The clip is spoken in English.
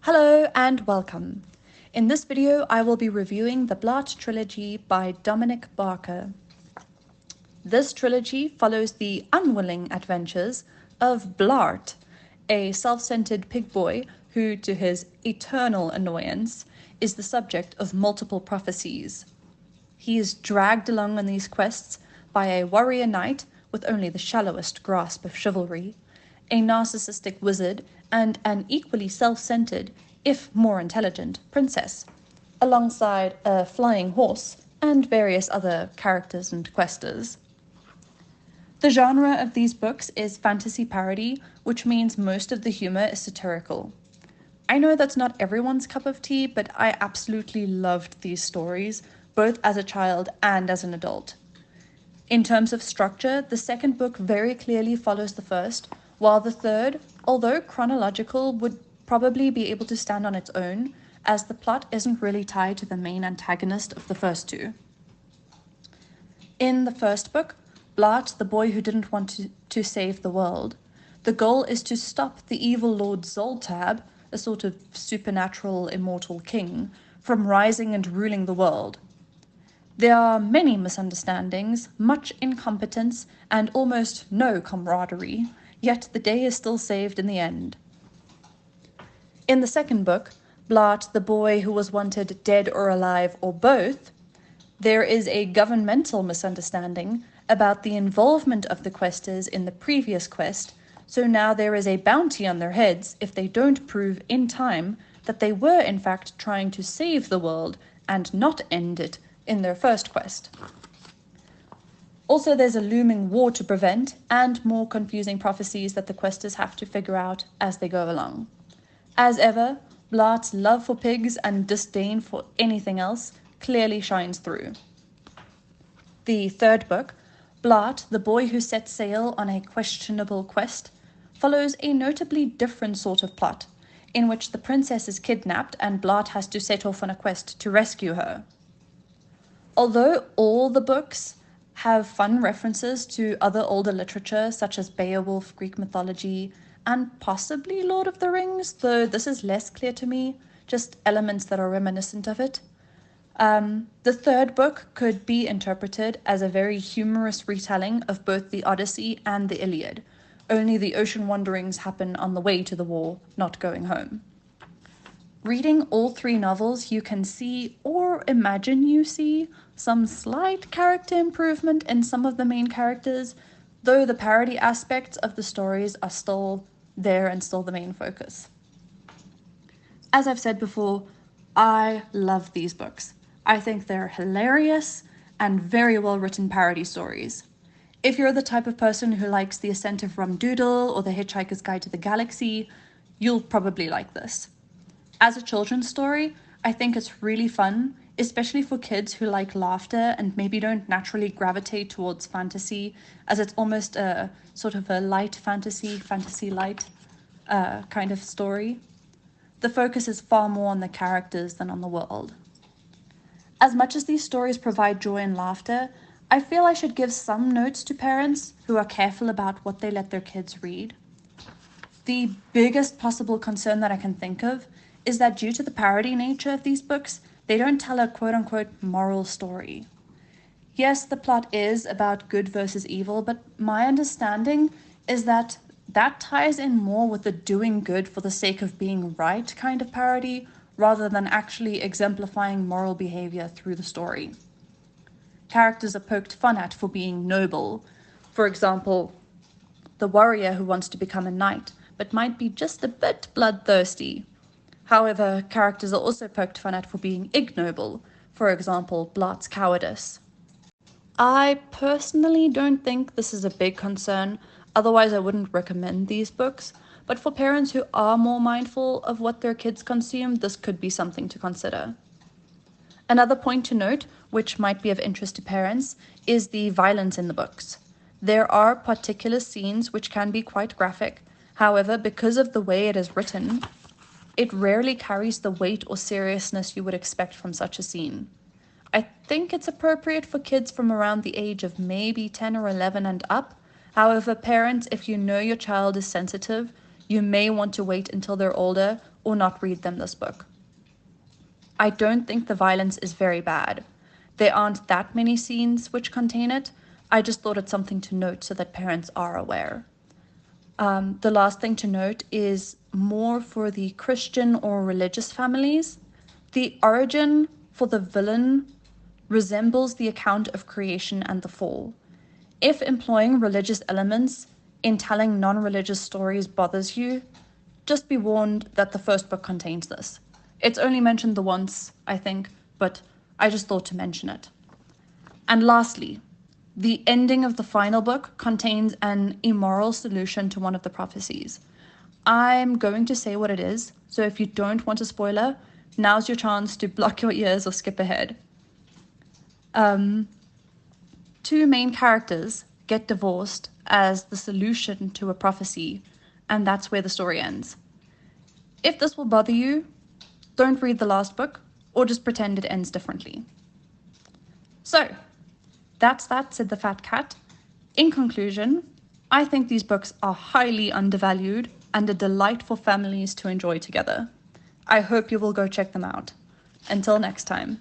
Hello and welcome. In this video, I will be reviewing the Blart trilogy by Dominic Barker. This trilogy follows the unwilling adventures of Blart, a self-centered pig boy who, to his eternal annoyance, is the subject of multiple prophecies. He is dragged along on these quests by a warrior knight with only the shallowest grasp of chivalry, a narcissistic wizard, and an equally self-centered, if more intelligent, princess, alongside a flying horse and various other characters and questers. The genre of these books is fantasy parody, which means most of the humor is satirical. I know that's not everyone's cup of tea, but I absolutely loved these stories, both as a child and as an adult. In terms of structure, the second book very clearly follows the first, while the third, although chronological, would probably be able to stand on its own, as the plot isn't really tied to the main antagonist of the first two. In the first book, Blart, the boy who didn't want to save the world, the goal is to stop the evil Lord Zoltab, a sort of supernatural immortal king, from rising and ruling the world. There are many misunderstandings, much incompetence, and almost no camaraderie, yet the day is still saved in the end. In the second book, Blart, the boy who was wanted dead or alive or both, there is a governmental misunderstanding about the involvement of the questers in the previous quest, so now there is a bounty on their heads if they don't prove in time that they were in fact trying to save the world and not end it in their first quest. Also, there's a looming war to prevent and more confusing prophecies that the questers have to figure out as they go along. As ever, Blart's love for pigs and disdain for anything else clearly shines through. The third book, Blart, the boy who set sail on a questionable quest, follows a notably different sort of plot, in which the princess is kidnapped and Blart has to set off on a quest to rescue her. Although all the books have fun references to other older literature such as Beowulf, Greek mythology, and possibly Lord of the Rings, though this is less clear to me, just elements that are reminiscent of it. The third book could be interpreted as a very humorous retelling of both the Odyssey and the Iliad, only the ocean wanderings happen on the way to the war, not going home. Reading all three novels, you can see, or imagine you see, some slight character improvement in some of the main characters, though the parody aspects of the stories are still there and still the main focus. As I've said before, I love these books. I think they're hilarious and very well written parody stories. If you're the type of person who likes The Ascent of Rum Doodle or The Hitchhiker's Guide to the Galaxy, you'll probably like this. As a children's story, I think it's really fun, especially for kids who like laughter and maybe don't naturally gravitate towards fantasy, as it's almost a sort of a light fantasy light kind of story. The focus is far more on the characters than on the world. As much as these stories provide joy and laughter, I feel I should give some notes to parents who are careful about what they let their kids read. The biggest possible concern that I can think of is that due to the parody nature of these books, they don't tell a quote-unquote moral story. Yes, the plot is about good versus evil, but my understanding is that ties in more with the doing good for the sake of being right kind of parody, rather than actually exemplifying moral behavior through the story. Characters are poked fun at for being noble. For example, the warrior who wants to become a knight, but might be just a bit bloodthirsty. However, characters are also poked fun at for being ignoble, for example, Blart's cowardice. I personally don't think this is a big concern, otherwise I wouldn't recommend these books, but for parents who are more mindful of what their kids consume, this could be something to consider. Another point to note, which might be of interest to parents, is the violence in the books. There are particular scenes which can be quite graphic, however, because of the way it is written, it rarely carries the weight or seriousness you would expect from such a scene. I think it's appropriate for kids from around the age of maybe 10 or 11 and up. However, parents, if you know your child is sensitive, you may want to wait until they're older or not read them this book. I don't think the violence is very bad. There aren't that many scenes which contain it. I just thought it's something to note so that parents are aware. The last thing to note is more for the Christian or religious families. The origin for the villain resembles the account of creation and the fall. If employing religious elements in telling non-religious stories bothers you, just be warned that the first book contains this. It's only mentioned the once, I think, but I just thought to mention it. And lastly, the ending of the final book contains an immoral solution to one of the prophecies. I'm going to say what it is, so if you don't want a spoiler, now's your chance to block your ears or skip ahead. Two main characters get divorced as the solution to a prophecy, and that's where the story ends. If this will bother you, don't read the last book, or just pretend it ends differently. So, that's that, said the fat cat. In conclusion, I think these books are highly undervalued and a delight for families to enjoy together. I hope you will go check them out. Until next time.